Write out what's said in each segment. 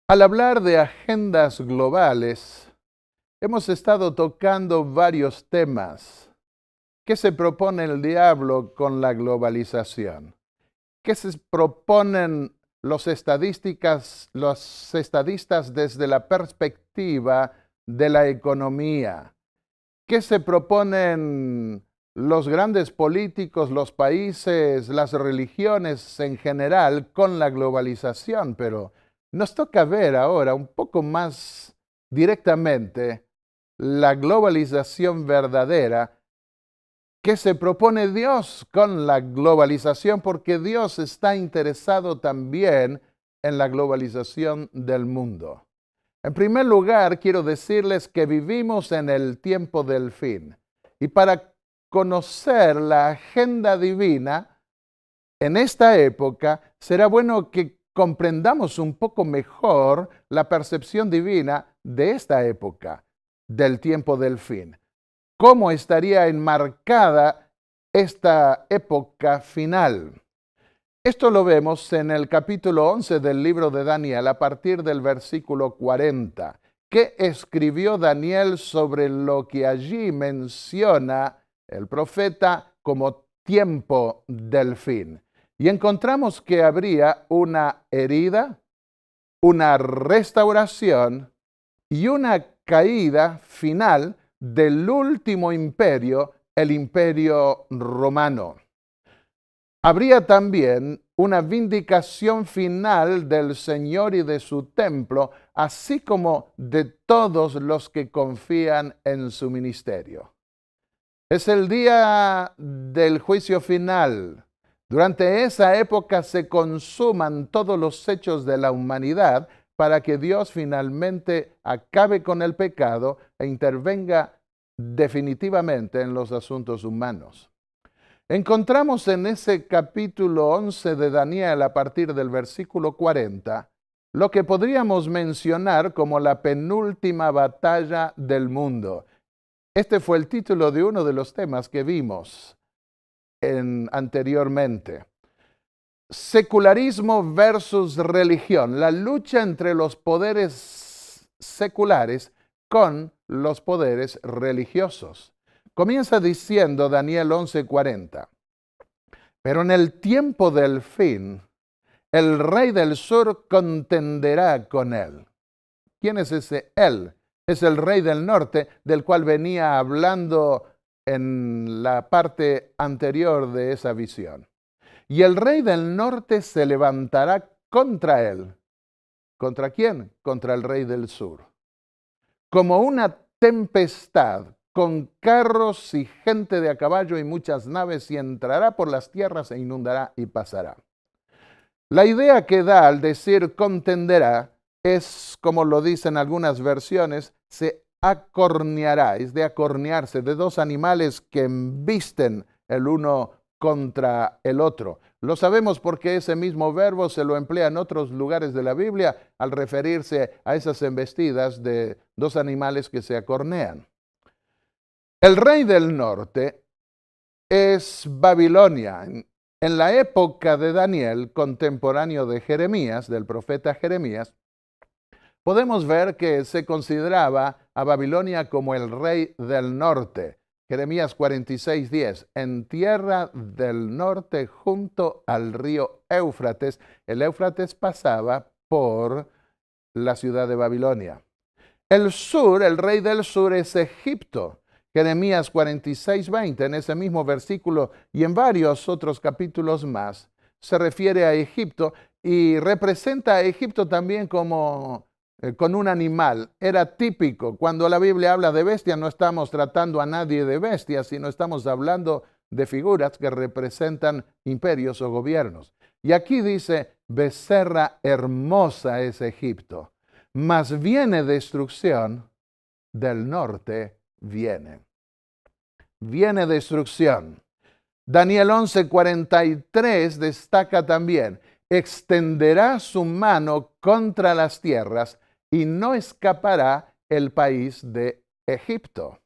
Al hablar de agendas globales, hemos estado tocando varios temas. ¿Qué se propone el diablo con la globalización? ¿Qué se proponen los estadistas desde la perspectiva de la economía? ¿Qué se proponen los grandes políticos, los países, las religiones en general con la globalización? Pero nos toca ver ahora un poco más directamente la globalización verdadera. ¿Qué se propone Dios con la globalización? Porque Dios está interesado también en la globalización del mundo. En primer lugar, quiero decirles que vivimos en el tiempo del fin. Y para conocer la agenda divina en esta época, será bueno que comprendamos un poco mejor la percepción divina de esta época, del tiempo del fin. ¿Cómo estaría enmarcada esta época final? Esto lo vemos en el capítulo 11 del libro de Daniel a partir del versículo 40. ¿Qué escribió Daniel sobre lo que allí menciona el profeta como tiempo del fin? Y encontramos que habría una herida, una restauración y una caída final del último imperio, el imperio romano. Habría también una vindicación final del Señor y de su templo, así como de todos los que confían en su ministerio. Es el día del juicio final. Durante esa época se consuman todos los hechos de la humanidad para que Dios finalmente acabe con el pecado e intervenga definitivamente en los asuntos humanos. Encontramos en ese capítulo 11 de Daniel, a partir del versículo 40, lo que podríamos mencionar como la penúltima batalla del mundo. Este fue el título de uno de los temas que vimos anteriormente. Secularismo versus religión, la lucha entre los poderes seculares con los poderes religiosos. Comienza diciendo Daniel 11:40, pero en el tiempo del fin, el rey del sur contenderá con él. ¿Quién es ese él? Es el rey del norte, del cual venía hablando en la parte anterior de esa visión. Y el rey del norte se levantará contra él. ¿Contra quién? Contra el rey del sur. Como una tempestad, con carros y gente de a caballo y muchas naves, y entrará por las tierras e inundará y pasará. La idea que da al decir contenderá es, como lo dicen algunas versiones, se acorneará, es de acornearse, de dos animales que embisten el uno contra el otro. Lo sabemos porque ese mismo verbo se lo emplea en otros lugares de la Biblia al referirse a esas embestidas de dos animales que se acornean. El rey del norte es Babilonia. En la época de Daniel, contemporáneo de Jeremías, del profeta Jeremías, podemos ver que se consideraba a Babilonia como el rey del norte. Jeremías 46:10, en tierra del norte junto al río Éufrates. El Éufrates pasaba por la ciudad de Babilonia. El sur, el rey del sur es Egipto. Jeremías 46:20, en ese mismo versículo y en varios otros capítulos más, se refiere a Egipto y representa a Egipto también como con un animal. Era típico. Cuando la Biblia habla de bestia, no estamos tratando a nadie de bestia, sino estamos hablando de figuras que representan imperios o gobiernos. Y aquí dice, becerra hermosa es Egipto, mas viene destrucción, del norte viene. Viene destrucción. Daniel 11:43 destaca también, extenderá su mano contra las tierras y no escapará el país de Egipto.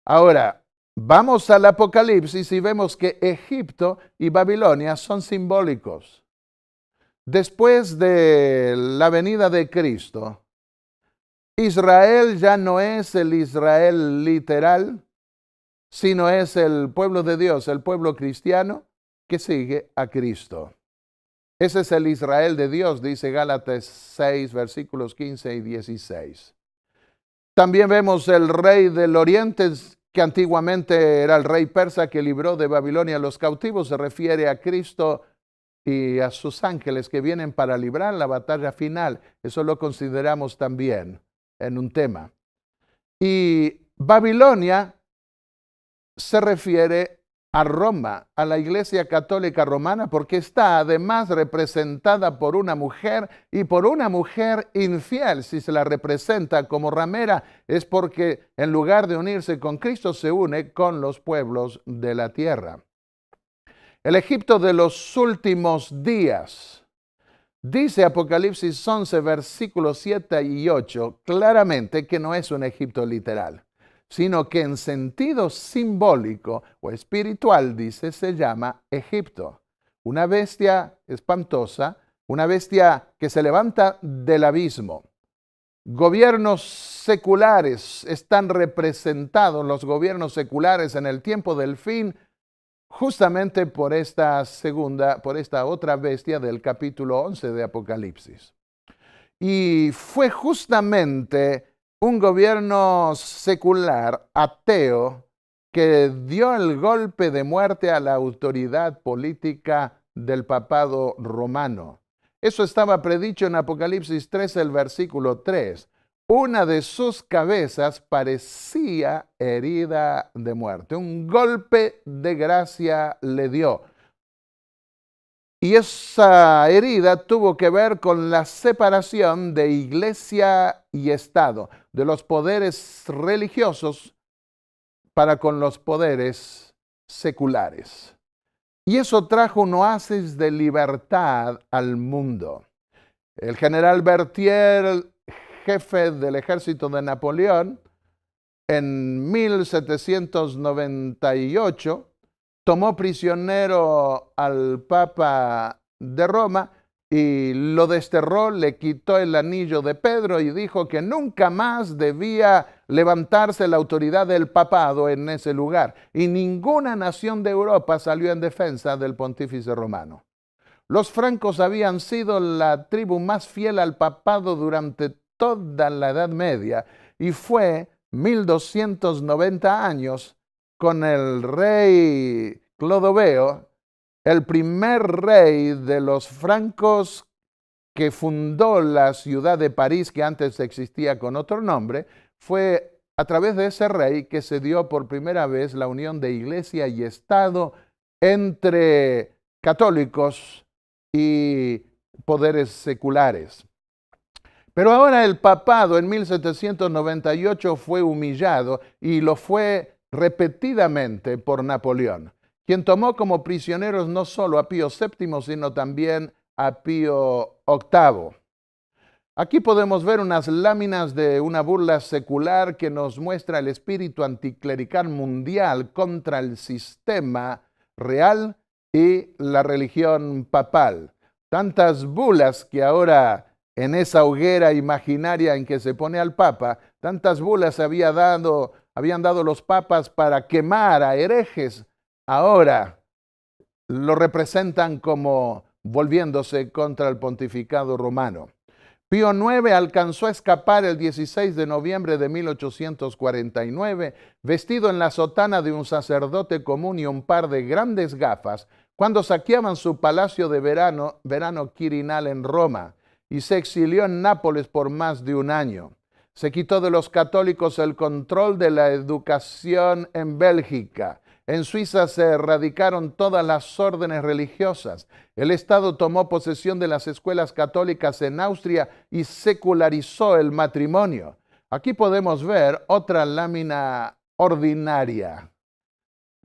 Ahora, vamos al Apocalipsis y vemos que Egipto y Babilonia son simbólicos. Después de la venida de Cristo, Israel ya no es el Israel literal, sino es el pueblo de Dios, el pueblo cristiano que sigue a Cristo. Ese es el Israel de Dios, dice Gálatas 6, versículos 15 y 16. También vemos el rey del oriente, que antiguamente era el rey persa que libró de Babilonia a los cautivos. Se refiere a Cristo y a sus ángeles que vienen para librar la batalla final. Eso lo consideramos también en un tema. Y Babilonia se refiere a Roma, a la Iglesia Católica Romana, porque está además representada por una mujer y por una mujer infiel. Si se la representa como ramera, es porque en lugar de unirse con Cristo, se une con los pueblos de la tierra. El Egipto de los últimos días. Dice Apocalipsis 11, versículos 7 y 8, claramente que no es un Egipto literal, sino que en sentido simbólico o espiritual, dice, se llama Egipto. Una bestia espantosa, una bestia que se levanta del abismo. Gobiernos seculares están representados, los gobiernos seculares en el tiempo del fin, justamente por esta otra bestia del capítulo 11 de Apocalipsis. Y fue justamente un gobierno secular, ateo, que dio el golpe de muerte a la autoridad política del papado romano. Eso estaba predicho en Apocalipsis 3, el versículo 3. Una de sus cabezas parecía herida de muerte. Un golpe de gracia le dio. Y esa herida tuvo que ver con la separación de iglesia y Estado, de los poderes religiosos para con los poderes seculares. Y eso trajo un oasis de libertad al mundo. El general Berthier, jefe del ejército de Napoleón, en 1798, tomó prisionero al Papa de Roma y lo desterró, le quitó el anillo de Pedro y dijo que nunca más debía levantarse la autoridad del papado en ese lugar. Y ninguna nación de Europa salió en defensa del pontífice romano. Los francos habían sido la tribu más fiel al papado durante toda la Edad Media y fue 1290 años con el rey Clodoveo, el primer rey de los francos que fundó la ciudad de París, que antes existía con otro nombre. Fue a través de ese rey que se dio por primera vez la unión de iglesia y Estado entre católicos y poderes seculares. Pero ahora el papado en 1798 fue humillado y lo fue repetidamente por Napoleón, quien tomó como prisioneros no solo a Pío VII, sino también a Pío VIII. Aquí podemos ver unas láminas de una burla secular que nos muestra el espíritu anticlerical mundial contra el sistema real y la religión papal. Tantas bulas que ahora en esa hoguera imaginaria en que se pone al Papa, tantas bulas habían dado los papas para quemar a herejes, ahora lo representan como volviéndose contra el pontificado romano. Pío IX alcanzó a escapar el 16 de noviembre de 1849, vestido en la sotana de un sacerdote común y un par de grandes gafas, cuando saqueaban su palacio de verano Quirinal en Roma, y se exilió en Nápoles por más de un año. Se quitó de los católicos el control de la educación en Bélgica. En Suiza se erradicaron todas las órdenes religiosas. El Estado tomó posesión de las escuelas católicas en Austria y secularizó el matrimonio. Aquí podemos ver otra lámina ordinaria,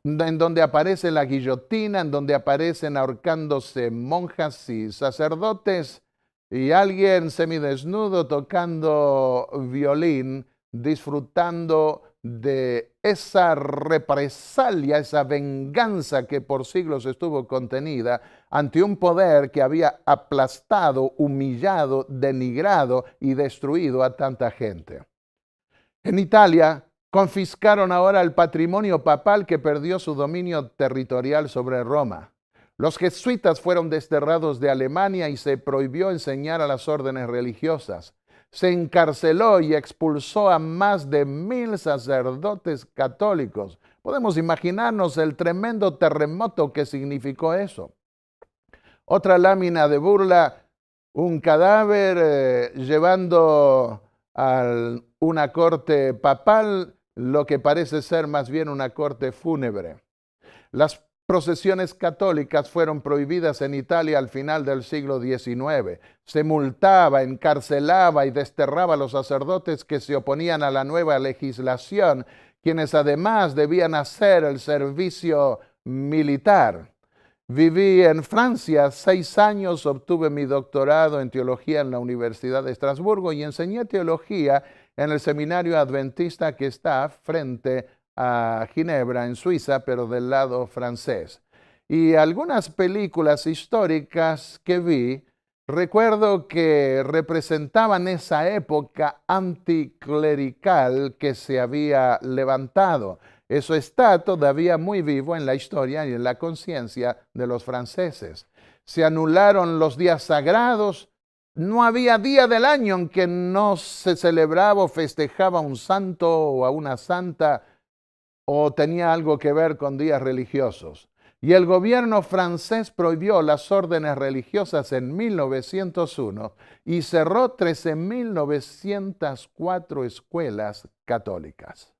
en donde aparece la guillotina, en donde aparecen ahorcándose monjas y sacerdotes, y alguien semidesnudo tocando violín, disfrutando de esa represalia, esa venganza que por siglos estuvo contenida ante un poder que había aplastado, humillado, denigrado y destruido a tanta gente. En Italia confiscaron ahora el patrimonio papal que perdió su dominio territorial sobre Roma. Los jesuitas fueron desterrados de Alemania y se prohibió enseñar a las órdenes religiosas. Se encarceló y expulsó a más de 1000 sacerdotes católicos. Podemos imaginarnos el tremendo terremoto que significó eso. Otra lámina de burla, un cadáver llevando a una corte papal, lo que parece ser más bien una corte fúnebre. Las procesiones católicas fueron prohibidas en Italia al final del siglo XIX. Se multaba, encarcelaba y desterraba a los sacerdotes que se oponían a la nueva legislación, quienes además debían hacer el servicio militar. Viví en Francia 6 años, obtuve mi doctorado en teología en la Universidad de Estrasburgo y enseñé teología en el seminario adventista que está frente a Ginebra, en Suiza, pero del lado francés. Y algunas películas históricas que vi, recuerdo que representaban esa época anticlerical que se había levantado. Eso está todavía muy vivo en la historia y en la conciencia de los franceses. Se anularon los días sagrados. No había día del año en que no se celebraba o festejaba a un santo o a una santa o tenía algo que ver con días religiosos. Y el gobierno francés prohibió las órdenes religiosas en 1901 y cerró 13.904 escuelas católicas.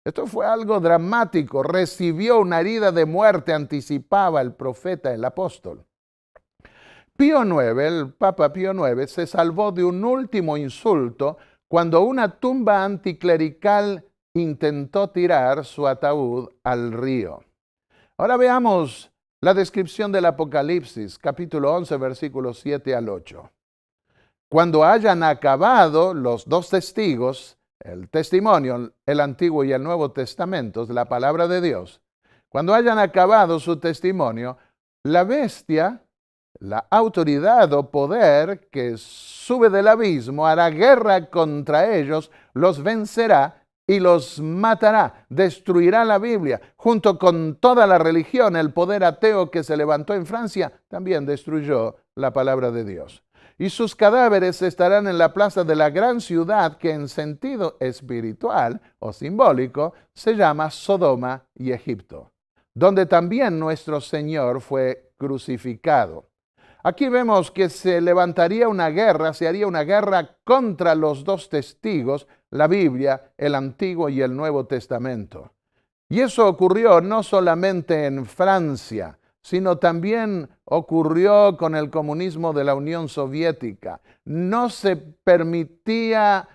Esto fue algo dramático. Recibió una herida de muerte, anticipaba el profeta, el apóstol. Pío IX, el Papa Pío IX, se salvó de un último insulto cuando una tumba anticlerical intentó tirar su ataúd al río. Ahora veamos la descripción del Apocalipsis, capítulo 11, versículos 7 al 8. Cuando hayan acabado los 2 testigos, el testimonio, el Antiguo y el Nuevo Testamento, la palabra de Dios, cuando hayan acabado su testimonio, la bestia, la autoridad o poder que sube del abismo, hará guerra contra ellos, los vencerá y los matará, destruirá la Biblia. Junto con toda la religión, el poder ateo que se levantó en Francia también destruyó la palabra de Dios. Y sus cadáveres estarán en la plaza de la gran ciudad que en sentido espiritual o simbólico se llama Sodoma y Egipto, donde también nuestro Señor fue crucificado. Aquí vemos que se levantaría una guerra, se haría una guerra contra los 2 testigos, la Biblia, el Antiguo y el Nuevo Testamento. Y eso ocurrió no solamente en Francia, sino también ocurrió con el comunismo de la Unión Soviética. No se permitía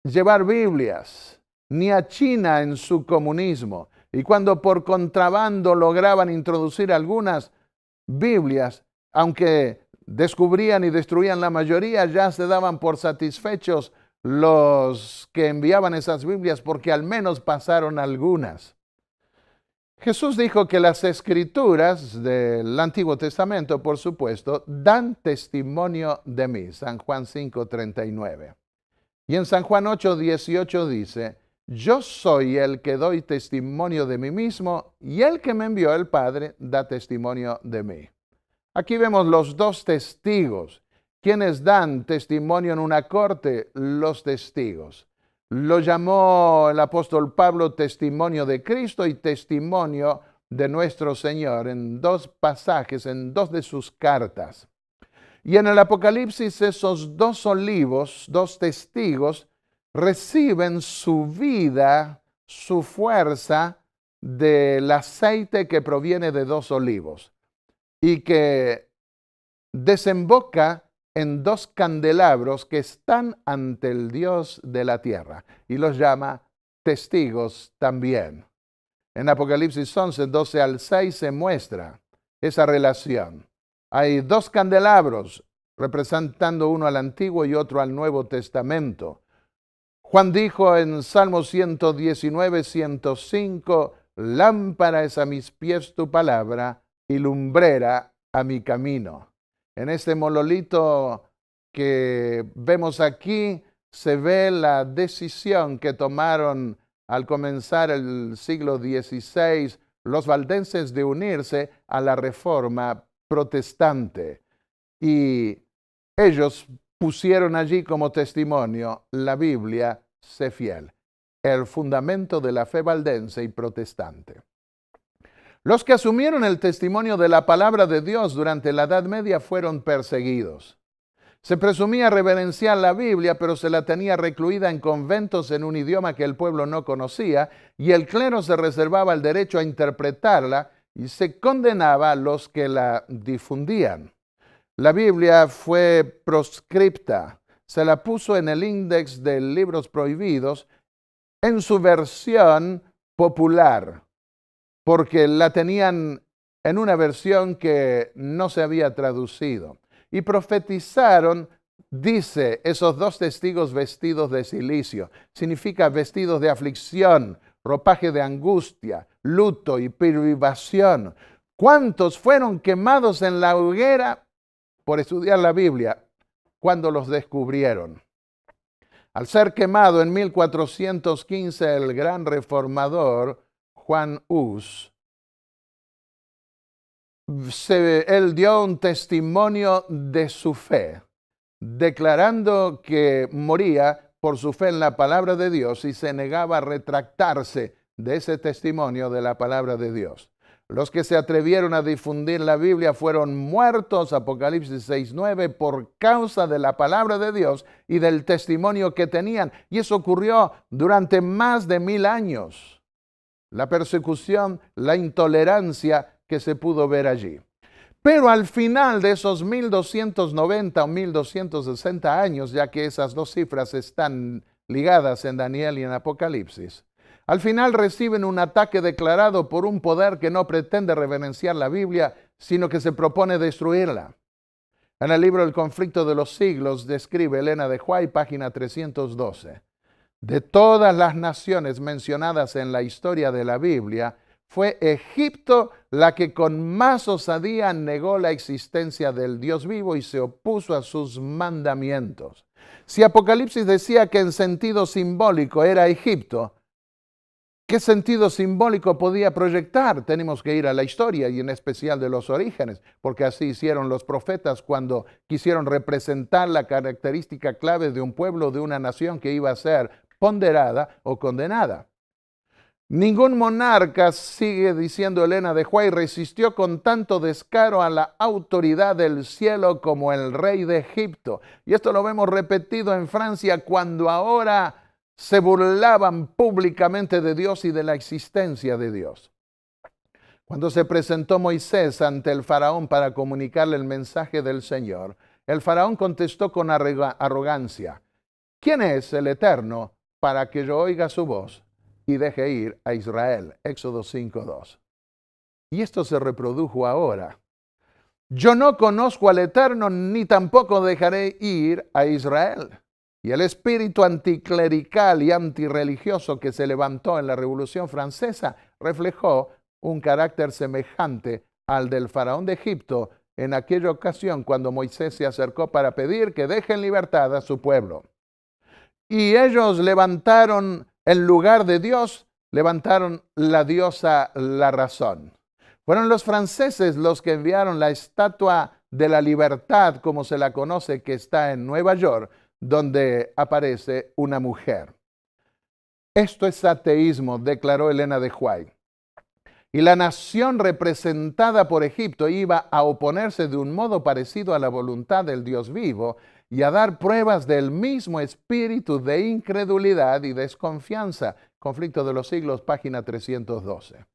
llevar Biblias, ni a China en su comunismo. Y cuando por contrabando lograban introducir algunas Biblias, aunque descubrían y destruían la mayoría, ya se daban por satisfechos los que enviaban esas Biblias porque al menos pasaron algunas. Jesús dijo que las escrituras del Antiguo Testamento, por supuesto, dan testimonio de mí. San Juan 5:39. Y en San Juan 8:18 dice, yo soy el que doy testimonio de mí mismo y el que me envió el Padre da testimonio de mí. Aquí vemos los 2 testigos. ¿Quiénes dan testimonio en una corte? Los testigos. Lo llamó el apóstol Pablo testimonio de Cristo y testimonio de nuestro Señor en 2 pasajes, en 2 de sus cartas. Y en el Apocalipsis esos 2 olivos, 2 testigos, reciben su vida, su fuerza del aceite que proviene de 2 olivos y que desemboca en 2 candelabros que están ante el Dios de la tierra y los llama testigos también. En Apocalipsis 11, 12 al 6 se muestra esa relación. Hay 2 candelabros representando uno al Antiguo y otro al Nuevo Testamento. Juan dijo en Salmo 119, 105, lámpara es a mis pies tu palabra y lumbrera a mi camino. En este monolito que vemos aquí se ve la decisión que tomaron al comenzar el siglo XVI los valdenses de unirse a la Reforma protestante. Y ellos pusieron allí como testimonio la Biblia, sé fiel, el fundamento de la fe valdense y protestante. Los que asumieron el testimonio de la palabra de Dios durante la Edad Media fueron perseguidos. Se presumía reverenciar la Biblia, pero se la tenía recluida en conventos en un idioma que el pueblo no conocía, y el clero se reservaba el derecho a interpretarla y se condenaba a los que la difundían. La Biblia fue proscripta, se la puso en el índice de libros prohibidos en su versión popular, porque la tenían en una versión que no se había traducido. Y profetizaron, dice, esos dos testigos vestidos de cilicio. Significa vestidos de aflicción, ropaje de angustia, luto y privación. ¿Cuántos fueron quemados en la hoguera por estudiar la Biblia cuando los descubrieron? Al ser quemado en 1415, el gran reformador Juan Hus, él dio un testimonio de su fe, declarando que moría por su fe en la palabra de Dios y se negaba a retractarse de ese testimonio de la palabra de Dios. Los que se atrevieron a difundir la Biblia fueron muertos, Apocalipsis 6:9, por causa de la palabra de Dios y del testimonio que tenían. Y eso ocurrió durante más de 1000 años. La persecución, la intolerancia que se pudo ver allí. Pero al final de esos 1290 o 1260 años, ya que esas dos cifras están ligadas en Daniel y en Apocalipsis, al final reciben un ataque declarado por un poder que no pretende reverenciar la Biblia, sino que se propone destruirla. En el libro El conflicto de los siglos describe Elena de White, página 312. De todas las naciones mencionadas en la historia de la Biblia, fue Egipto la que con más osadía negó la existencia del Dios vivo y se opuso a sus mandamientos. Si Apocalipsis decía que en sentido simbólico era Egipto, ¿qué sentido simbólico podía proyectar? Tenemos que ir a la historia y en especial de los orígenes, porque así hicieron los profetas cuando quisieron representar la característica clave de un pueblo, de una nación que iba a ser ponderada o condenada. Ningún monarca, sigue diciendo Elena de White, resistió con tanto descaro a la autoridad del cielo como el rey de Egipto. Y esto lo vemos repetido en Francia cuando ahora se burlaban públicamente de Dios y de la existencia de Dios. Cuando se presentó Moisés ante el faraón para comunicarle el mensaje del Señor, el faraón contestó con arrogancia: ¿quién es el Eterno para que yo oiga su voz y deje ir a Israel? Éxodo 5:2. Y esto se reprodujo ahora. Yo no conozco al Eterno, ni tampoco dejaré ir a Israel. Y el espíritu anticlerical y antirreligioso que se levantó en la Revolución Francesa reflejó un carácter semejante al del faraón de Egipto en aquella ocasión cuando Moisés se acercó para pedir que deje en libertad a su pueblo. Y ellos levantaron, en lugar de Dios, levantaron la diosa la razón. Fueron los franceses los que enviaron la Estatua de la Libertad, como se la conoce, que está en Nueva York, donde aparece una mujer. Esto es ateísmo, declaró Elena de White. Y la nación representada por Egipto iba a oponerse de un modo parecido a la voluntad del Dios vivo y a dar pruebas del mismo espíritu de incredulidad y desconfianza. Conflicto de los siglos, página 312.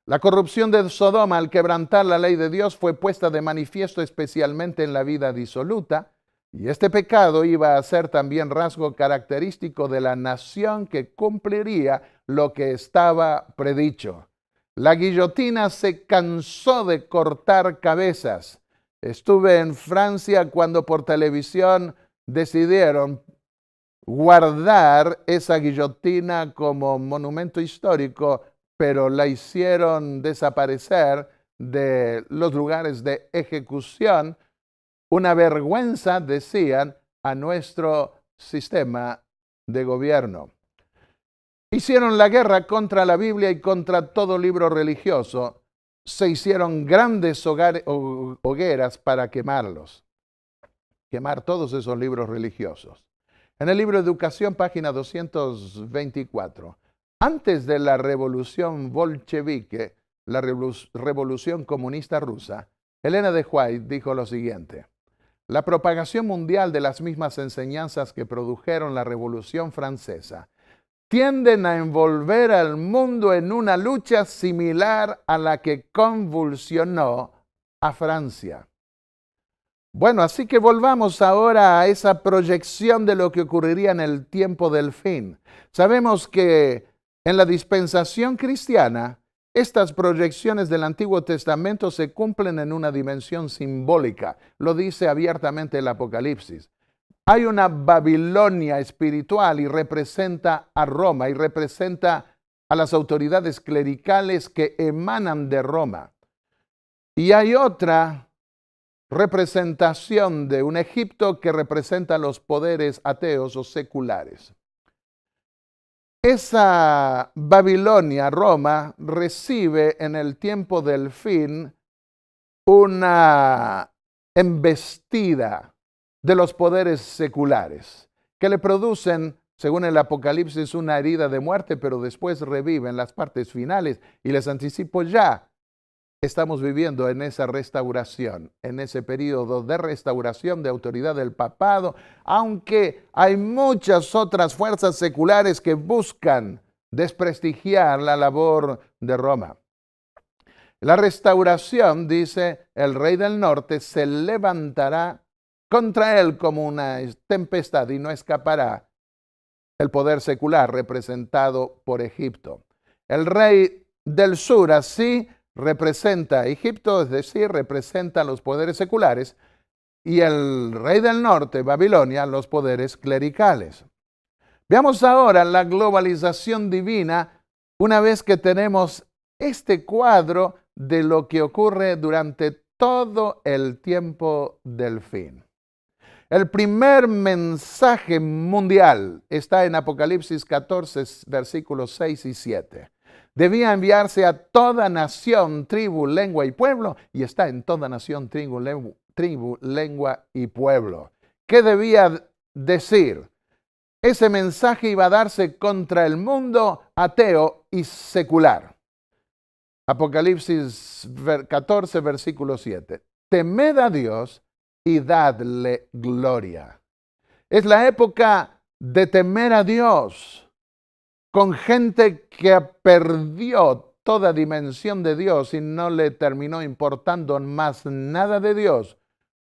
La corrupción de Sodoma al quebrantar la ley de Dios fue puesta de manifiesto especialmente en la vida disoluta, y este pecado iba a ser también rasgo característico de la nación que cumpliría lo que estaba predicho. La guillotina se cansó de cortar cabezas. Estuve en Francia cuando por televisión decidieron guardar esa guillotina como monumento histórico, pero la hicieron desaparecer de los lugares de ejecución. Una vergüenza, decían, a nuestro sistema de gobierno. Hicieron la guerra contra la Biblia y contra todo libro religioso. Se hicieron grandes hogueras para quemarlos. Quemar todos esos libros religiosos. En el libro Educación, página 224. Antes de la revolución bolchevique, la revolución comunista rusa, Elena de White dijo lo siguiente: la propagación mundial de las mismas enseñanzas que produjeron la Revolución Francesa tienden a envolver al mundo en una lucha similar a la que convulsionó a Francia. Bueno, así que volvamos ahora a esa proyección de lo que ocurriría en el tiempo del fin. Sabemos que en la dispensación cristiana, estas proyecciones del Antiguo Testamento se cumplen en una dimensión simbólica. Lo dice abiertamente el Apocalipsis. Hay una Babilonia espiritual y representa a Roma y representa a las autoridades clericales que emanan de Roma. Y hay otra representación de un Egipto que representa los poderes ateos o seculares. Esa Babilonia, Roma, recibe en el tiempo del fin una embestida de los poderes seculares que le producen, según el Apocalipsis, una herida de muerte, pero después reviven las partes finales. Y les anticipo ya, estamos viviendo en esa restauración, en ese periodo de restauración de autoridad del papado, aunque hay muchas otras fuerzas seculares que buscan desprestigiar la labor de Roma. La restauración, dice, el rey del norte se levantará contra él como una tempestad y no escapará el poder secular representado por Egipto. El rey del sur así representa a Egipto, es decir, representa los poderes seculares, y el rey del norte, Babilonia, los poderes clericales. Veamos ahora la globalización divina una vez que tenemos este cuadro de lo que ocurre durante todo el tiempo del fin. El primer mensaje mundial está en Apocalipsis 14, versículos 6 y 7. Debía enviarse a toda nación, tribu, lengua y pueblo, y está en toda nación, tribu, lengua y pueblo. ¿Qué debía decir? Ese mensaje iba a darse contra el mundo ateo y secular. Apocalipsis 14, versículo 7. Temed a Dios y dadle gloria. Es la época de temer a Dios, con gente que perdió toda dimensión de Dios y no le terminó importando más nada de Dios,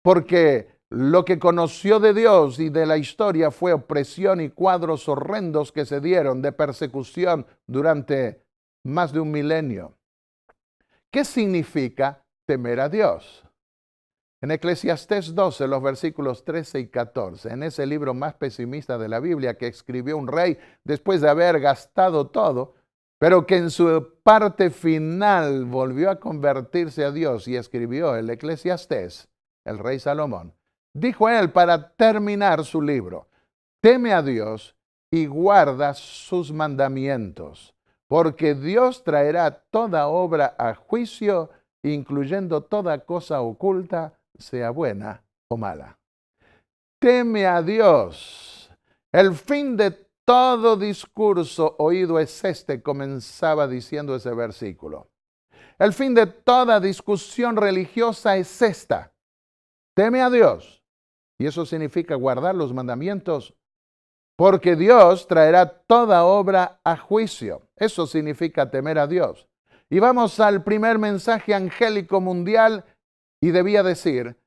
porque lo que conoció de Dios y de la historia fue opresión y cuadros horrendos que se dieron de persecución durante más de un milenio. ¿Qué significa temer a Dios? En Eclesiastés 12, los versículos 13 y 14, en ese libro más pesimista de la Biblia que escribió un rey después de haber gastado todo, pero que en su parte final volvió a convertirse a Dios y escribió el Eclesiastés, el rey Salomón, dijo él para terminar su libro: teme a Dios y guarda sus mandamientos, porque Dios traerá toda obra a juicio, incluyendo toda cosa oculta, sea buena o mala. Teme a Dios. El fin de todo discurso oído es este, comenzaba diciendo ese versículo. El fin de toda discusión religiosa es esta: teme a Dios. Y eso significa guardar los mandamientos, porque Dios traerá toda obra a juicio. Eso significa temer a Dios. Y vamos al primer mensaje angélico mundial y debía decir: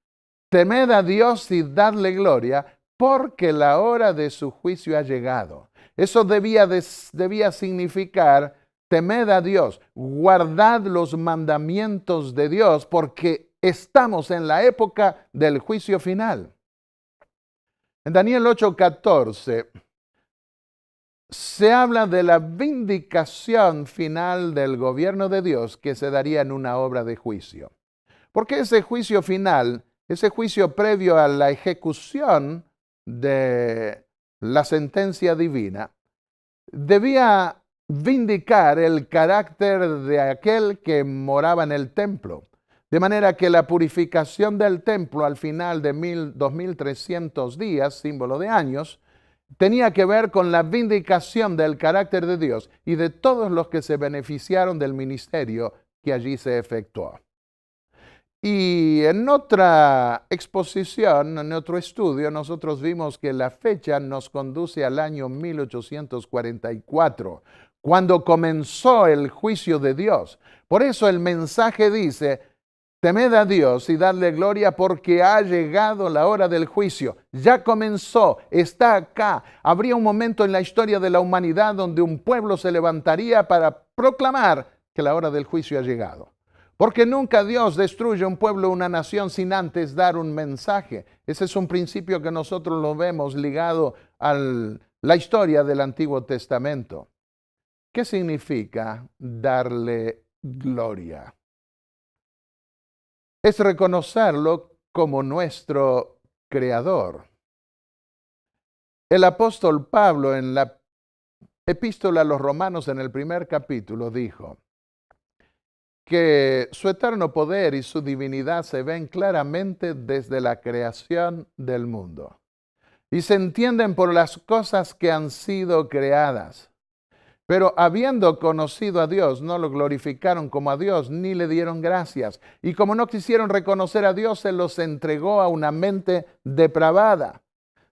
temed a Dios y dadle gloria, porque la hora de su juicio ha llegado. Eso debía significar: temed a Dios, guardad los mandamientos de Dios, porque estamos en la época del juicio final. En Daniel 8:14 se habla de la vindicación final del gobierno de Dios que se daría en una obra de juicio. Porque ese juicio final, ese juicio previo a la ejecución de la sentencia divina, debía vindicar el carácter de aquel que moraba en el templo. De manera que la purificación del templo al final de 2300 días, símbolo de años, tenía que ver con la vindicación del carácter de Dios y de todos los que se beneficiaron del ministerio que allí se efectuó. Y en otra exposición, en otro estudio, nosotros vimos que la fecha nos conduce al año 1844, cuando comenzó el juicio de Dios. Por eso el mensaje dice: temed a Dios y dadle gloria porque ha llegado la hora del juicio. Ya comenzó, está acá. Habría un momento en la historia de la humanidad donde un pueblo se levantaría para proclamar que la hora del juicio ha llegado. Porque nunca Dios destruye un pueblo o una nación sin antes dar un mensaje. Ese es un principio que nosotros lo vemos ligado a la historia del Antiguo Testamento. ¿Qué significa darle gloria? Es reconocerlo como nuestro Creador. El apóstol Pablo en la epístola a los Romanos en el primer capítulo dijo que su eterno poder y su divinidad se ven claramente desde la creación del mundo y se entienden por las cosas que han sido creadas. Pero habiendo conocido a Dios, no lo glorificaron como a Dios, ni le dieron gracias. Y como no quisieron reconocer a Dios, se los entregó a una mente depravada.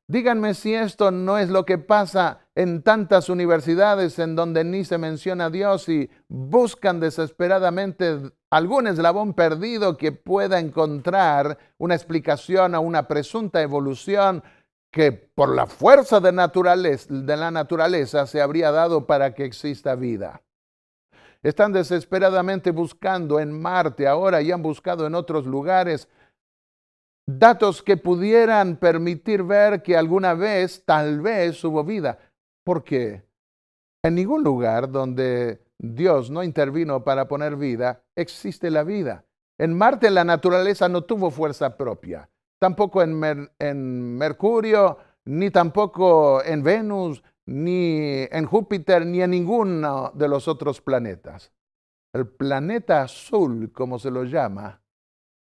Díganme si esto no es lo que pasa en tantas universidades en donde ni se menciona a Dios y buscan desesperadamente algún eslabón perdido que pueda encontrar una explicación a una presunta evolución que por la fuerza de la naturaleza se habría dado para que exista vida. Están desesperadamente buscando en Marte ahora y han buscado en otros lugares datos que pudieran permitir ver que alguna vez, tal vez, hubo vida. Porque en ningún lugar donde Dios no intervino para poner vida, existe la vida. En Marte la naturaleza no tuvo fuerza propia. Tampoco en Mercurio, ni tampoco en Venus, ni en Júpiter, ni en ninguno de los otros planetas. El planeta azul, como se lo llama,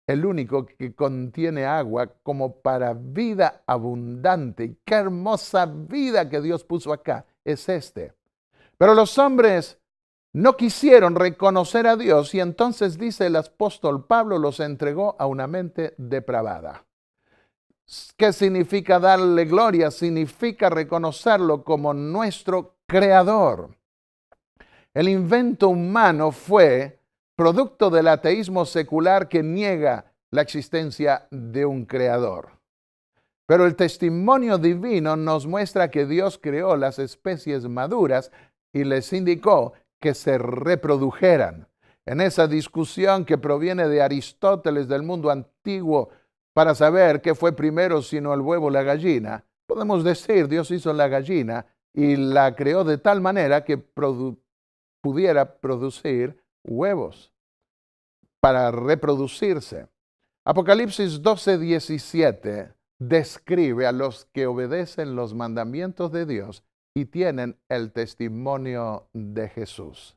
el único que contiene agua como para vida abundante. Qué hermosa vida que Dios puso acá, es este. Pero los hombres no quisieron reconocer a Dios y entonces dice el apóstol Pablo, los entregó a una mente depravada. ¿Qué significa darle gloria? Significa reconocerlo como nuestro creador. El invento humano fue producto del ateísmo secular que niega la existencia de un creador. Pero el testimonio divino nos muestra que Dios creó las especies maduras y les indicó que se reprodujeran. En esa discusión que proviene de Aristóteles del mundo antiguo para saber qué fue primero, sino el huevo o la gallina, podemos decir Dios hizo la gallina y la creó de tal manera que pudiera producir huevos para reproducirse. Apocalipsis 12:17 describe a los que obedecen los mandamientos de Dios y tienen el testimonio de Jesús.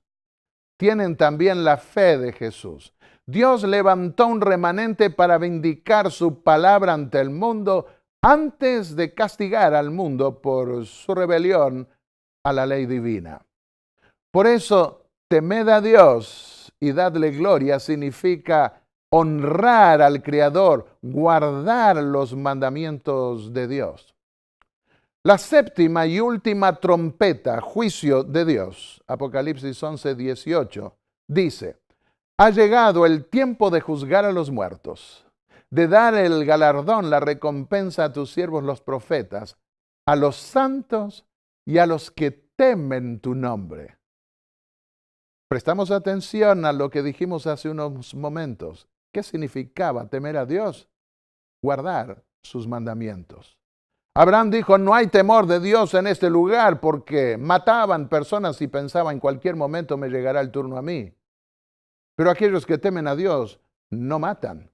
Tienen también la fe de Jesús. Dios levantó un remanente para vindicar su palabra ante el mundo antes de castigar al mundo por su rebelión a la ley divina. Por eso, temed a Dios y dadle gloria significa honrar al Creador, guardar los mandamientos de Dios. La séptima y última trompeta, juicio de Dios, Apocalipsis 11:18, dice: ha llegado el tiempo de juzgar a los muertos, de dar el galardón, la recompensa a tus siervos los profetas, a los santos y a los que temen tu nombre. Prestamos atención a lo que dijimos hace unos momentos. ¿Qué significaba temer a Dios? Guardar sus mandamientos. Abraham dijo, no hay temor de Dios en este lugar porque mataban personas y pensaba en cualquier momento me llegará el turno a mí. Pero aquellos que temen a Dios no matan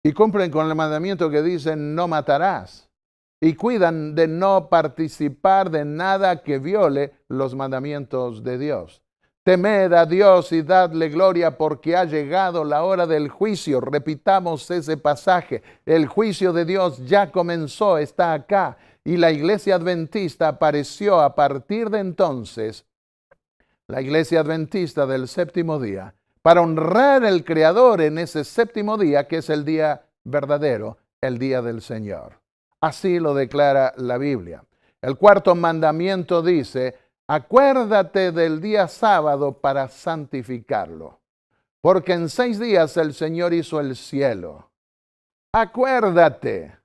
y cumplen con el mandamiento que dice no matarás y cuidan de no participar de nada que viole los mandamientos de Dios. Temed a Dios y dadle gloria porque ha llegado la hora del juicio. Repitamos ese pasaje. El juicio de Dios ya comenzó, está acá. Y la iglesia adventista apareció a partir de entonces, la iglesia adventista del séptimo día, para honrar al Creador en ese séptimo día, que es el día verdadero, el día del Señor. Así lo declara la Biblia. El cuarto mandamiento dice, acuérdate del día sábado para santificarlo, porque en 6 días el Señor hizo el cielo. Acuérdate.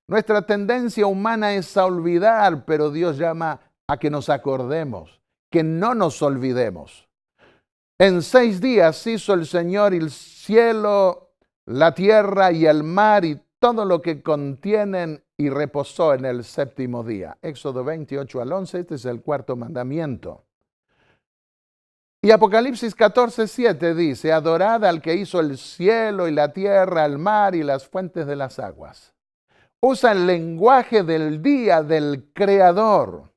Nuestra tendencia humana es a olvidar, pero Dios llama a que nos acordemos, que no nos olvidemos. En 6 días hizo el Señor el cielo, la tierra y el mar y todo lo que contienen y reposó en el séptimo día. Éxodo 28 al 11, este es el cuarto mandamiento. Y Apocalipsis 14, 7 dice, adorad al que hizo el cielo y la tierra, el mar y las fuentes de las aguas. Usa el lenguaje del día del Creador.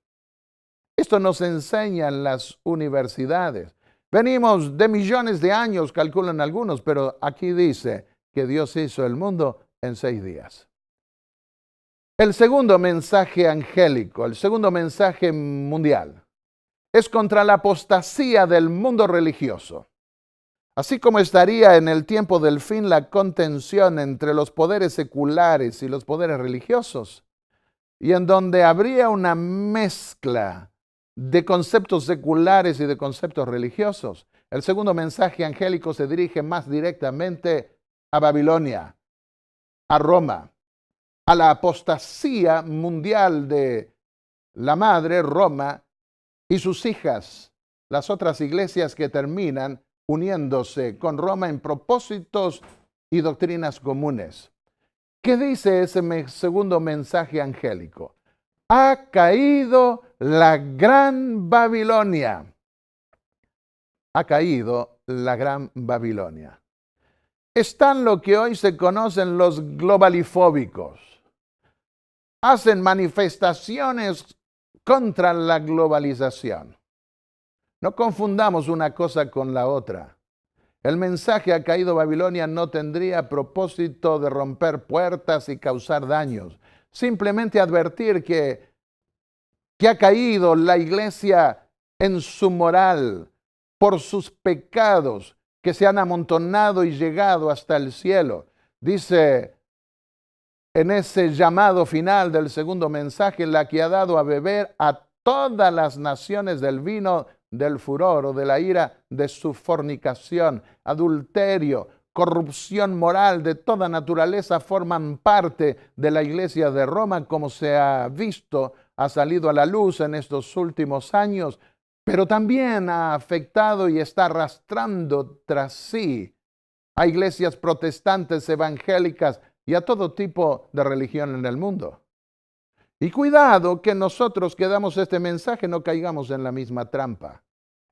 Esto nos enseña en las universidades. Venimos de millones de años, calculan algunos, pero aquí dice que Dios hizo el mundo en 6 días. El segundo mensaje angélico, el segundo mensaje mundial, es contra la apostasía del mundo religioso. Así como estaría en el tiempo del fin la contención entre los poderes seculares y los poderes religiosos, y en donde habría una mezcla de conceptos seculares y de conceptos religiosos, el segundo mensaje angélico se dirige más directamente a Babilonia, a Roma, a la apostasía mundial de la madre Roma y sus hijas, las otras iglesias que terminan uniéndose con Roma en propósitos y doctrinas comunes. ¿Qué dice ese segundo mensaje angélico? Ha caído la gran Babilonia. Ha caído la gran Babilonia. Están lo que hoy se conocen los globalifóbicos. Hacen manifestaciones contra la globalización. No confundamos una cosa con la otra. El mensaje ha caído Babilonia no tendría propósito de romper puertas y causar daños. Simplemente advertir que ha caído la iglesia en su moral por sus pecados que se han amontonado y llegado hasta el cielo. Dice en ese llamado final del segundo mensaje, la que ha dado a beber a todas las naciones del vino del furor o de la ira de su fornicación, adulterio, corrupción moral de toda naturaleza forman parte de la iglesia de Roma, como se ha visto, ha salido a la luz en estos últimos años, pero también ha afectado y está arrastrando tras sí a iglesias protestantes, evangélicas y a todo tipo de religión en el mundo. Y cuidado que nosotros que damos este mensaje no caigamos en la misma trampa.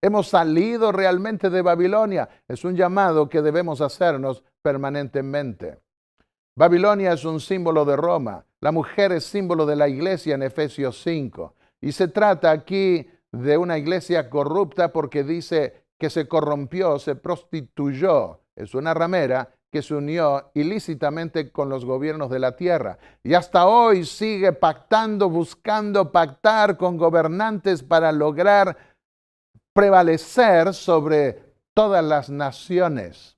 Hemos salido realmente de Babilonia. Es un llamado que debemos hacernos permanentemente. Babilonia es un símbolo de Roma. La mujer es símbolo de la iglesia en Efesios 5. Y se trata aquí de una iglesia corrupta porque dice que se corrompió, se prostituyó. Es una ramera que se unió ilícitamente con los gobiernos de la tierra. Y hasta hoy sigue pactando, buscando pactar con gobernantes para lograr prevalecer sobre todas las naciones.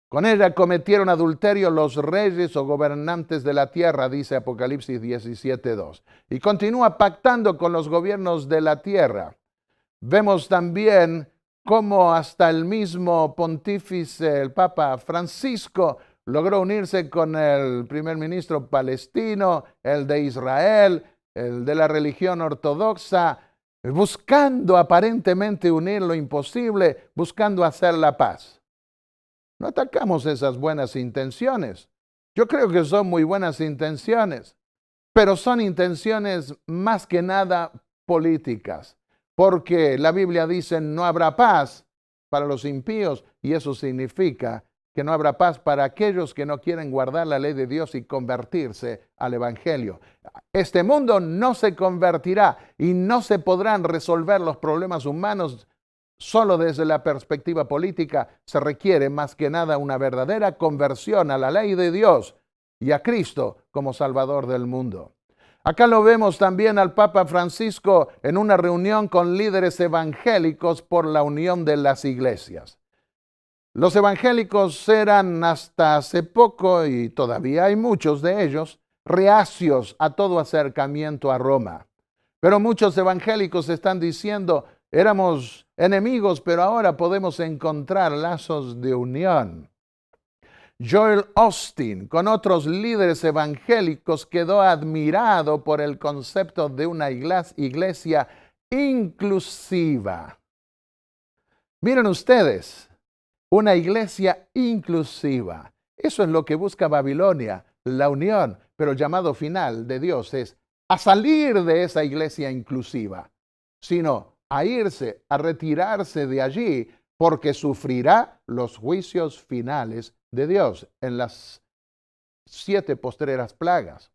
Con ella cometieron adulterio los reyes o gobernantes de la tierra, dice Apocalipsis 17:2. Y continúa pactando con los gobiernos de la tierra. Vemos también cómo hasta el mismo pontífice, el Papa Francisco, logró unirse con el primer ministro palestino, el de Israel, el de la religión ortodoxa, buscando aparentemente unir lo imposible, buscando hacer la paz. No atacamos esas buenas intenciones. Yo creo que son muy buenas intenciones. pero son intenciones más que nada políticas, porque la Biblia dice no habrá paz para los impíos y eso significa que no habrá paz para aquellos que no quieren guardar la ley de Dios y convertirse al Evangelio. Este mundo no se convertirá y no se podrán resolver los problemas humanos solo desde la perspectiva política. Se requiere más que nada una verdadera conversión a la ley de Dios y a Cristo como Salvador del mundo. Acá lo vemos también al Papa Francisco en una reunión con líderes evangélicos por la unión de las iglesias. Los evangélicos eran hasta hace poco, y todavía hay muchos de ellos, reacios a todo acercamiento a Roma. Pero muchos evangélicos están diciendo, éramos enemigos, pero ahora podemos encontrar lazos de unión. Joel Austin, con otros líderes evangélicos, quedó admirado por el concepto de una iglesia inclusiva. Miren ustedes, una iglesia inclusiva. Eso es lo que busca Babilonia, la unión, pero el llamado final de Dios es a salir de esa iglesia inclusiva, sino a irse, a retirarse de allí, porque sufrirá los juicios finales de Dios en las 7 postreras plagas.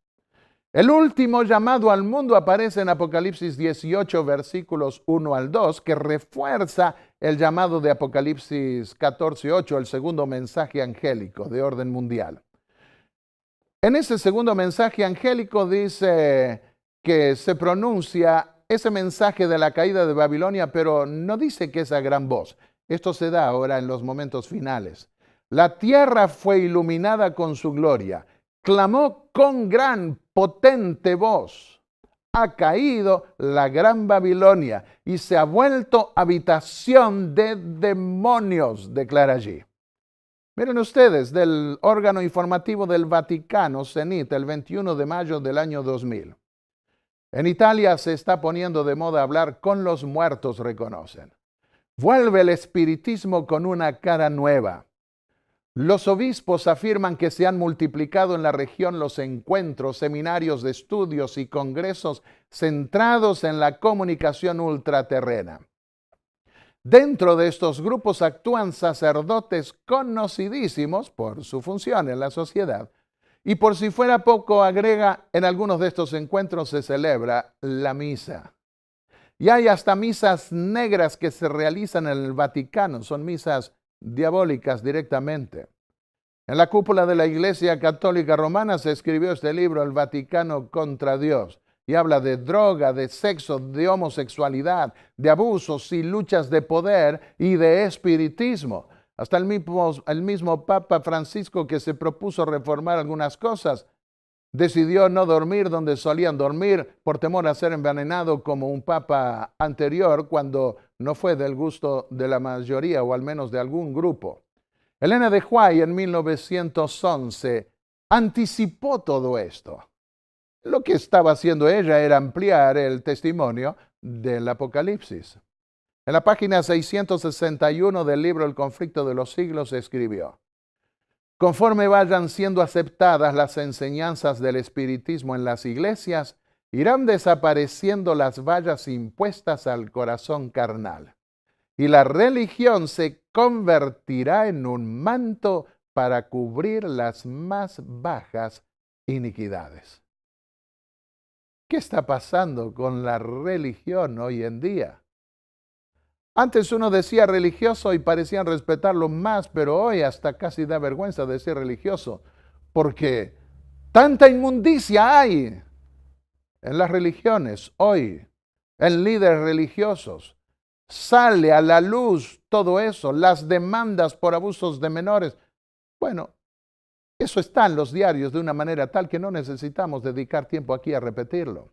El último llamado al mundo aparece en Apocalipsis 18, versículos 1 al 2, que refuerza el llamado de Apocalipsis 14, 8, el segundo mensaje angélico de orden mundial. En ese segundo mensaje angélico dice que se pronuncia ese mensaje de la caída de Babilonia, pero no dice que es a gran voz. Esto se da ahora en los momentos finales. La tierra fue iluminada con su gloria. Clamó con gran, potente voz. Ha caído la gran Babilonia y se ha vuelto habitación de demonios, declara allí. Miren ustedes, del órgano informativo del Vaticano, CENIT, el 21 de mayo del año 2000. En Italia se está poniendo de moda hablar con los muertos, reconocen. Vuelve el espiritismo con una cara nueva. Los obispos afirman que se han multiplicado en la región los encuentros, seminarios de estudios y congresos centrados en la comunicación ultraterrena. Dentro de estos grupos actúan sacerdotes conocidísimos por su función en la sociedad. Y por si fuera poco, agrega, en algunos de estos encuentros se celebra la misa. Y hay hasta misas negras que se realizan en el Vaticano, son misas diabólicas directamente. En la cúpula de la Iglesia Católica Romana se escribió este libro, El Vaticano contra Dios, y habla de droga, de sexo, de homosexualidad, de abusos y luchas de poder y de espiritismo. Hasta el mismo Papa Francisco, que se propuso reformar algunas cosas, decidió no dormir donde solían dormir por temor a ser envenenado como un papa anterior cuando no fue del gusto de la mayoría o al menos de algún grupo. Elena de White en 1911 anticipó todo esto. Lo que estaba haciendo ella era ampliar el testimonio del Apocalipsis. En la página 661 del libro El conflicto de los siglos escribió: conforme vayan siendo aceptadas las enseñanzas del espiritismo en las iglesias, irán desapareciendo las vallas impuestas al corazón carnal, y la religión se convertirá en un manto para cubrir las más bajas iniquidades. ¿Qué está pasando con la religión hoy en día? Antes uno decía religioso y parecían respetarlo más, pero hoy hasta casi da vergüenza decir religioso, porque tanta inmundicia hay en las religiones hoy, en líderes religiosos. Sale a la luz todo eso, las demandas por abusos de menores. Bueno, eso está en los diarios de una manera tal que no necesitamos dedicar tiempo aquí a repetirlo.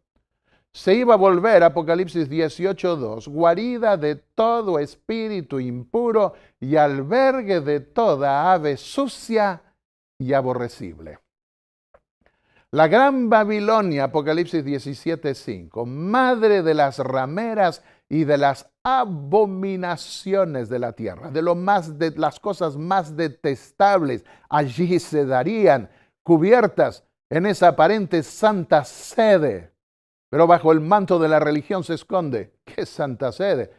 Se iba a volver, Apocalipsis 18:2, guarida de todo espíritu impuro y albergue de toda ave sucia y aborrecible. La gran Babilonia, Apocalipsis 17:5, madre de las rameras y de las abominaciones de la tierra, de las cosas más detestables, allí se darían cubiertas en esa aparente santa sede, pero bajo el manto de la religión se esconde. ¿Qué santa sede?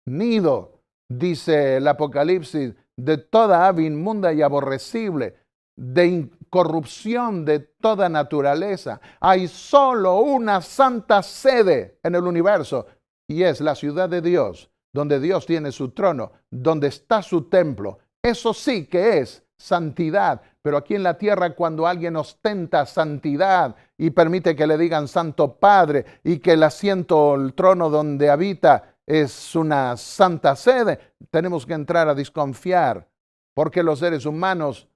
Nido, dice el Apocalipsis, de toda ave inmunda y aborrecible, de incorrupción de toda naturaleza. Hay solo una santa sede en el universo y es la ciudad de Dios, donde Dios tiene su trono, donde está su templo. Eso sí que es santidad, pero aquí en la tierra cuando alguien ostenta santidad y permite que le digan Santo Padre y que el asiento, el trono donde habita es una santa sede, tenemos que entrar a desconfiar, porque los seres humanos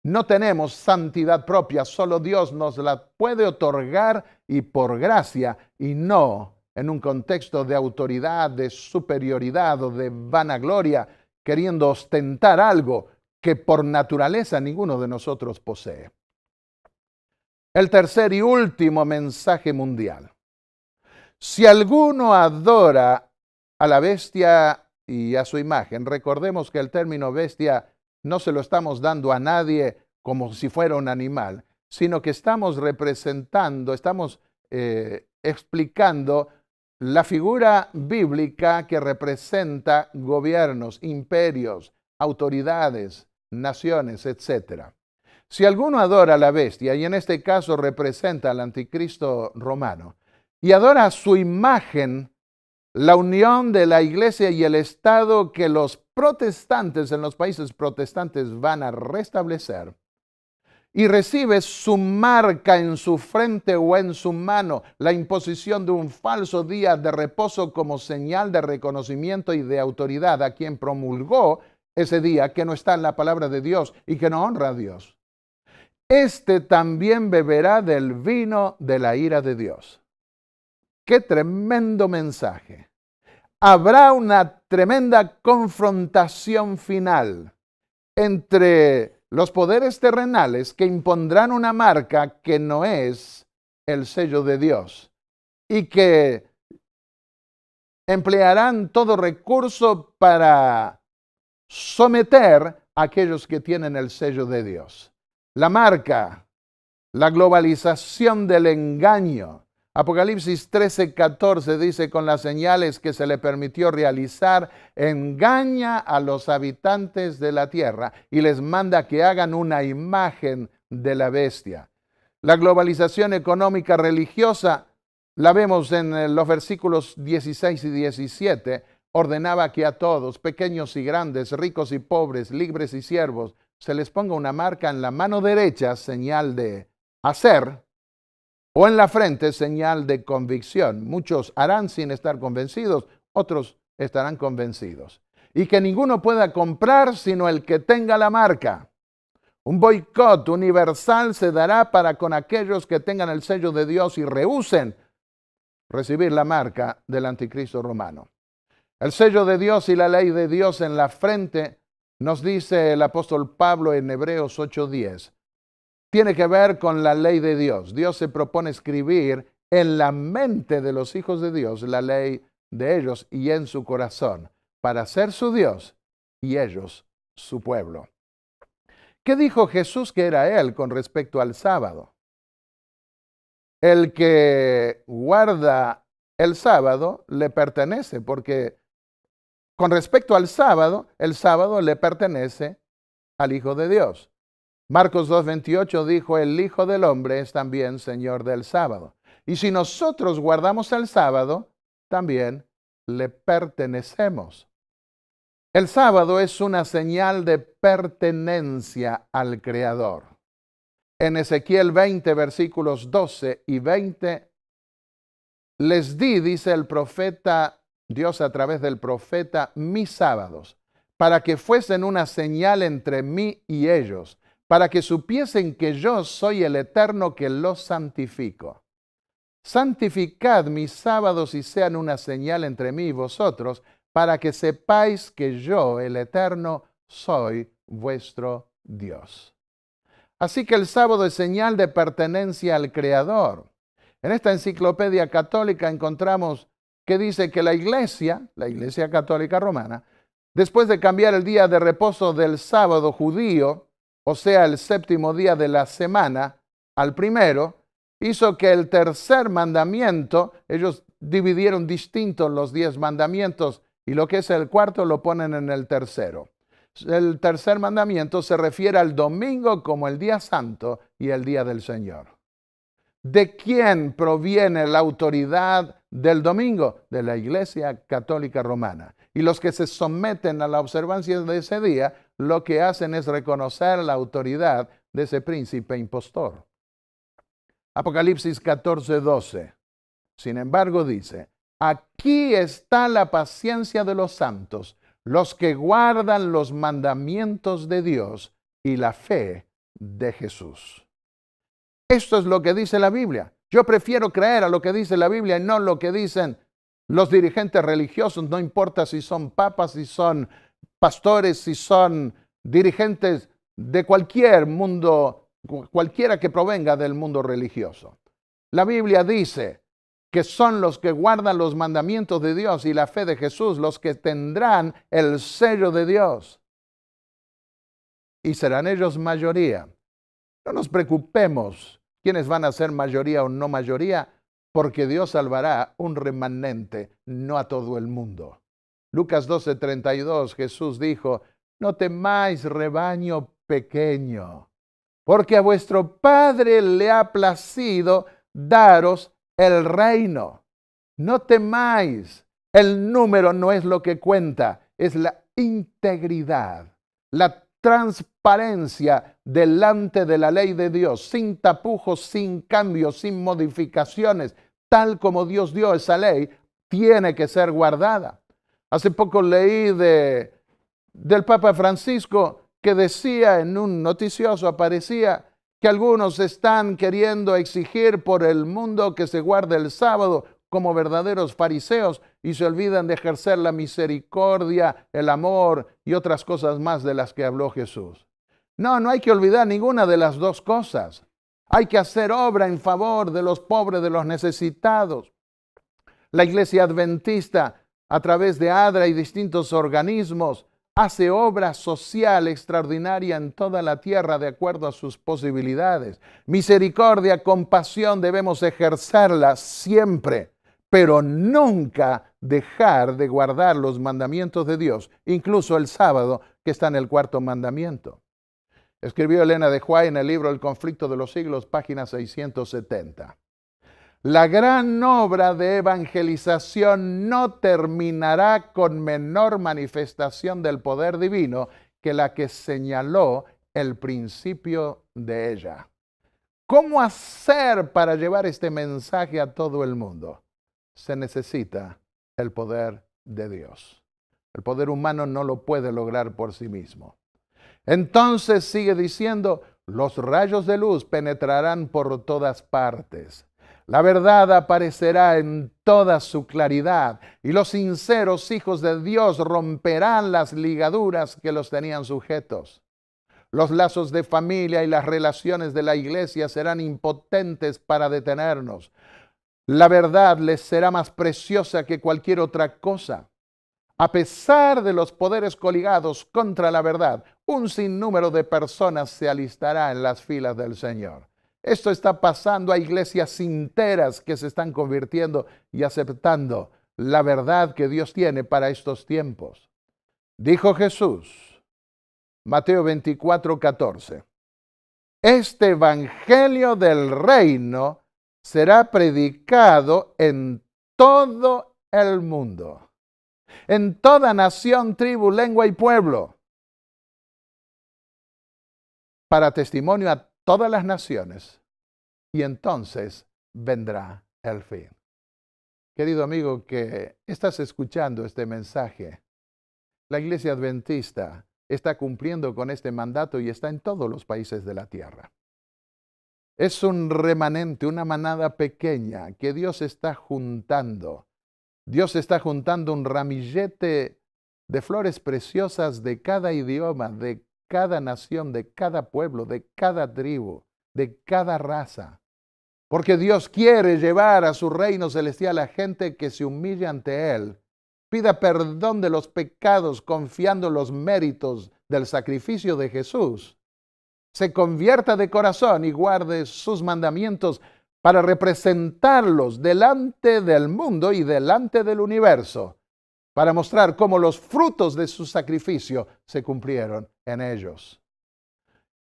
no tenemos santidad propia, solo Dios nos la puede otorgar y por gracia y no en un contexto de autoridad, de superioridad o de vanagloria, queriendo ostentar algo que por naturaleza ninguno de nosotros posee. El tercer y último mensaje mundial. Si alguno adora a la bestia y a su imagen, recordemos que el término bestia no se lo estamos dando a nadie como si fuera un animal, sino que estamos representando, estamos explicando la figura bíblica que representa gobiernos, imperios, autoridades, naciones, etc. Si alguno adora a la bestia, y en este caso representa al anticristo romano, y adora su imagen, la unión de la iglesia y el Estado que los protestantes en los países protestantes van a restablecer, y recibe su marca en su frente o en su mano, la imposición de un falso día de reposo como señal de reconocimiento y de autoridad a quien promulgó ese día que no está en la palabra de Dios y que no honra a Dios. Este también beberá del vino de la ira de Dios. ¡Qué tremendo mensaje! Habrá una tremenda confrontación final entre los poderes terrenales que impondrán una marca que no es el sello de Dios y que emplearán todo recurso para someter a aquellos que tienen el sello de Dios. La marca, la globalización del engaño. Apocalipsis 13:14 dice, con las señales que se le permitió realizar, engaña a los habitantes de la tierra y les manda que hagan una imagen de la bestia. La globalización económica religiosa, la vemos en los versículos 16 y 17, ordenaba que a todos, pequeños y grandes, ricos y pobres, libres y siervos, se les ponga una marca en la mano derecha, señal de hacer, o en la frente, señal de convicción. Muchos harán sin estar convencidos, otros estarán convencidos. Y que ninguno pueda comprar sino el que tenga la marca. Un boicot universal se dará para con aquellos que tengan el sello de Dios y rehúsen recibir la marca del anticristo romano. El sello de Dios y la ley de Dios en la frente, nos dice el apóstol Pablo en Hebreos 8:10. Tiene que ver con la ley de Dios. Dios se propone escribir en la mente de los hijos de Dios la ley de ellos y en su corazón, para ser su Dios y ellos su pueblo. ¿Qué dijo Jesús que era Él con respecto al sábado? El que guarda el sábado le pertenece, porque con respecto al sábado, el sábado le pertenece al Hijo de Dios. Marcos 2:28 dijo, el Hijo del Hombre es también Señor del sábado. Y si nosotros guardamos el sábado, también le pertenecemos. El sábado es una señal de pertenencia al Creador. En Ezequiel 20, versículos 12 y 20, les di, dice el profeta, Dios a través del profeta, mis sábados, para que fuesen una señal entre mí y ellos, para que supiesen que yo soy el Eterno que los santifico. Santificad mis sábados y sean una señal entre mí y vosotros, para que sepáis que yo, el Eterno, soy vuestro Dios. Así que el sábado es señal de pertenencia al Creador. En esta enciclopedia católica encontramos que dice que la Iglesia Católica Romana, después de cambiar el día de reposo del sábado judío, o sea, el séptimo día de la semana, al primero, hizo que el tercer mandamiento, ellos dividieron distintos los 10 mandamientos y lo que es el cuarto lo ponen en el tercero. El tercer mandamiento se refiere al domingo como el día santo y el día del Señor. ¿De quién proviene la autoridad del domingo? De la Iglesia Católica Romana. Y los que se someten a la observancia de ese día, lo que hacen es reconocer la autoridad de ese príncipe impostor. Apocalipsis 14:12. Sin embargo, dice, aquí está la paciencia de los santos, los que guardan los mandamientos de Dios y la fe de Jesús. Esto es lo que dice la Biblia. Yo prefiero creer a lo que dice la Biblia y no lo que dicen los dirigentes religiosos, no importa si son papas, si son pastores, si son dirigentes de cualquier mundo, cualquiera que provenga del mundo religioso. La Biblia dice que son los que guardan los mandamientos de Dios y la fe de Jesús, los que tendrán el sello de Dios. Y serán ellos mayoría. No nos preocupemos quiénes van a ser mayoría o no mayoría, porque Dios salvará un remanente, no a todo el mundo. Lucas 12:32, Jesús dijo, no temáis, rebaño pequeño, porque a vuestro Padre le ha placido daros el reino. No temáis. El número no es lo que cuenta, es la integridad, la transparencia delante de la ley de Dios, sin tapujos, sin cambios, sin modificaciones, tal como Dios dio esa ley, tiene que ser guardada. Hace poco leí del Papa Francisco que decía en un noticioso, aparecía que algunos están queriendo exigir por el mundo que se guarde el sábado como verdaderos fariseos y se olvidan de ejercer la misericordia, el amor y otras cosas más de las que habló Jesús. No hay que olvidar ninguna de las dos cosas. Hay que hacer obra en favor de los pobres, de los necesitados. La Iglesia Adventista, a través de ADRA y distintos organismos, hace obra social extraordinaria en toda la tierra de acuerdo a sus posibilidades. Misericordia, compasión, debemos ejercerla siempre, pero nunca dejar de guardar los mandamientos de Dios, incluso el sábado, que está en el cuarto mandamiento. Escribió Elena de White en el libro El conflicto de los siglos, página 670. La gran obra de evangelización no terminará con menor manifestación del poder divino que la que señaló el principio de ella. ¿Cómo hacer para llevar este mensaje a todo el mundo? Se necesita el poder de Dios. El poder humano no lo puede lograr por sí mismo. Entonces sigue diciendo, los rayos de luz penetrarán por todas partes. La verdad aparecerá en toda su claridad y los sinceros hijos de Dios romperán las ligaduras que los tenían sujetos. Los lazos de familia y las relaciones de la iglesia serán impotentes para detenernos. La verdad les será más preciosa que cualquier otra cosa. A pesar de los poderes coligados contra la verdad, un sinnúmero de personas se alistará en las filas del Señor. Esto está pasando a iglesias enteras que se están convirtiendo y aceptando la verdad que Dios tiene para estos tiempos. Dijo Jesús, Mateo 24:14, este evangelio del reino será predicado en todo el mundo, en toda nación, tribu, lengua y pueblo, para testimonio a todas las naciones, y entonces vendrá el fin. Querido amigo que estás escuchando este mensaje, la Iglesia Adventista está cumpliendo con este mandato y está en todos los países de la tierra. Es un remanente, una manada pequeña que Dios está juntando. Dios está juntando un ramillete de flores preciosas de cada idioma, de cada nación, de cada pueblo, de cada tribu, de cada raza. Porque Dios quiere llevar a su reino celestial a gente que se humille ante Él, pida perdón de los pecados confiando en los méritos del sacrificio de Jesús se convierta de corazón y guarde sus mandamientos para representarlos delante del mundo y delante del universo, para mostrar cómo los frutos de su sacrificio se cumplieron en ellos.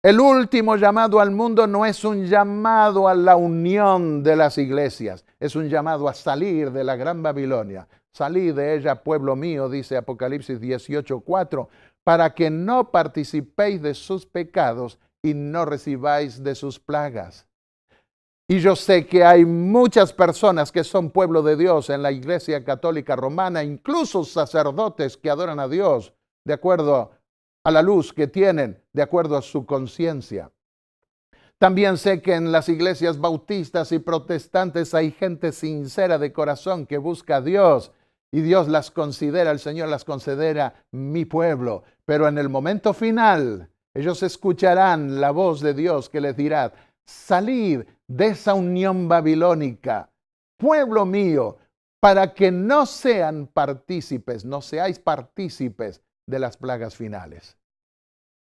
El último llamado al mundo no es un llamado a la unión de las iglesias, es un llamado a salir de la gran Babilonia. Salid de ella, pueblo mío, dice Apocalipsis 18:4, para que no participéis de sus pecados y no recibáis de sus plagas. Y yo sé que hay muchas personas que son pueblo de Dios en la Iglesia Católica Romana, incluso sacerdotes que adoran a Dios de acuerdo a la luz que tienen, de acuerdo a su conciencia. También sé que en las iglesias bautistas y protestantes hay gente sincera de corazón que busca a Dios y Dios las considera, el Señor las considera mi pueblo. Pero en el momento final, ellos escucharán la voz de Dios que les dirá: salid de esa unión babilónica, pueblo mío, para que no seáis partícipes de las plagas finales.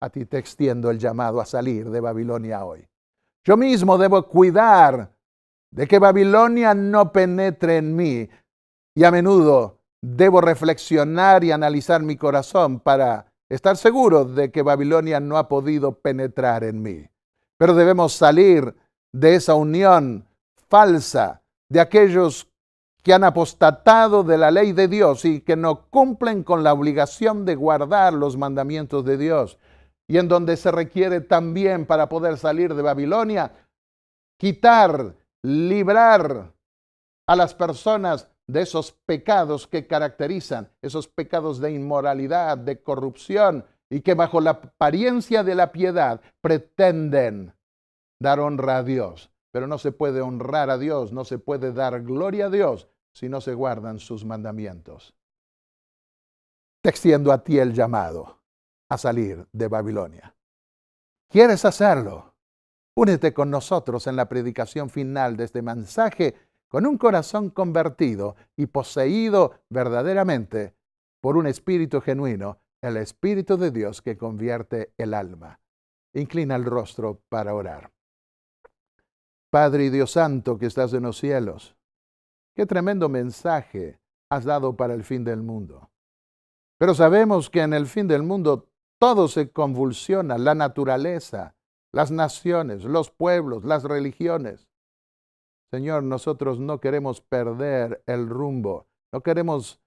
A ti te extiendo el llamado a salir de Babilonia hoy. Yo mismo debo cuidar de que Babilonia no penetre en mí y a menudo debo reflexionar y analizar mi corazón para estar seguro de que Babilonia no ha podido penetrar en mí. Pero debemos salir de esa unión falsa de aquellos que han apostatado de la ley de Dios y que no cumplen con la obligación de guardar los mandamientos de Dios. Y en donde se requiere también, para poder salir de Babilonia, quitar, librar a las personas de esos pecados que caracterizan, esos pecados de inmoralidad, de corrupción, y que bajo la apariencia de la piedad pretenden dar honra a Dios. Pero no se puede honrar a Dios, no se puede dar gloria a Dios si no se guardan sus mandamientos. Te extiendo a ti el llamado a salir de Babilonia. ¿Quieres hacerlo? Únete con nosotros en la predicación final de este mensaje con un corazón convertido y poseído verdaderamente por un espíritu genuino, el Espíritu de Dios que convierte el alma. Inclina el rostro para orar. Padre y Dios Santo que estás en los cielos, qué tremendo mensaje has dado para el fin del mundo. Pero sabemos que en el fin del mundo todo se convulsiona, la naturaleza, las naciones, los pueblos, las religiones. Señor, nosotros no queremos perder el rumbo, no queremos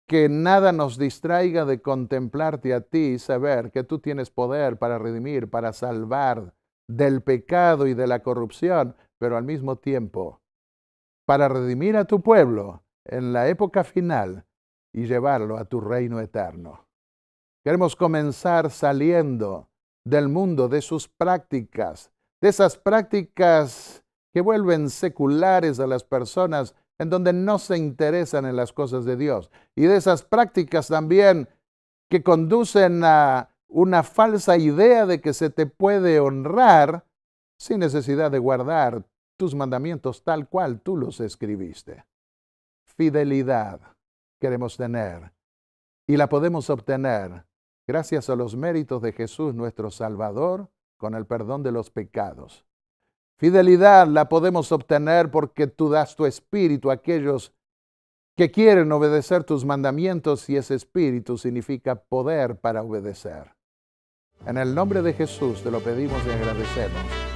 que nada nos distraiga de contemplarte a ti y saber que tú tienes poder para redimir, para salvar del pecado y de la corrupción, pero al mismo tiempo para redimir a tu pueblo en la época final y llevarlo a tu reino eterno. Queremos comenzar saliendo del mundo, de sus prácticas, de esas prácticas que vuelven seculares a las personas en donde no se interesan en las cosas de Dios. Y de esas prácticas también que conducen a una falsa idea de que se te puede honrar sin necesidad de guardar tus mandamientos tal cual tú los escribiste. Fidelidad queremos tener y la podemos obtener gracias a los méritos de Jesús nuestro Salvador con el perdón de los pecados. Fidelidad la podemos obtener porque tú das tu espíritu a aquellos que quieren obedecer tus mandamientos y ese espíritu significa poder para obedecer. En el nombre de Jesús te lo pedimos y agradecemos.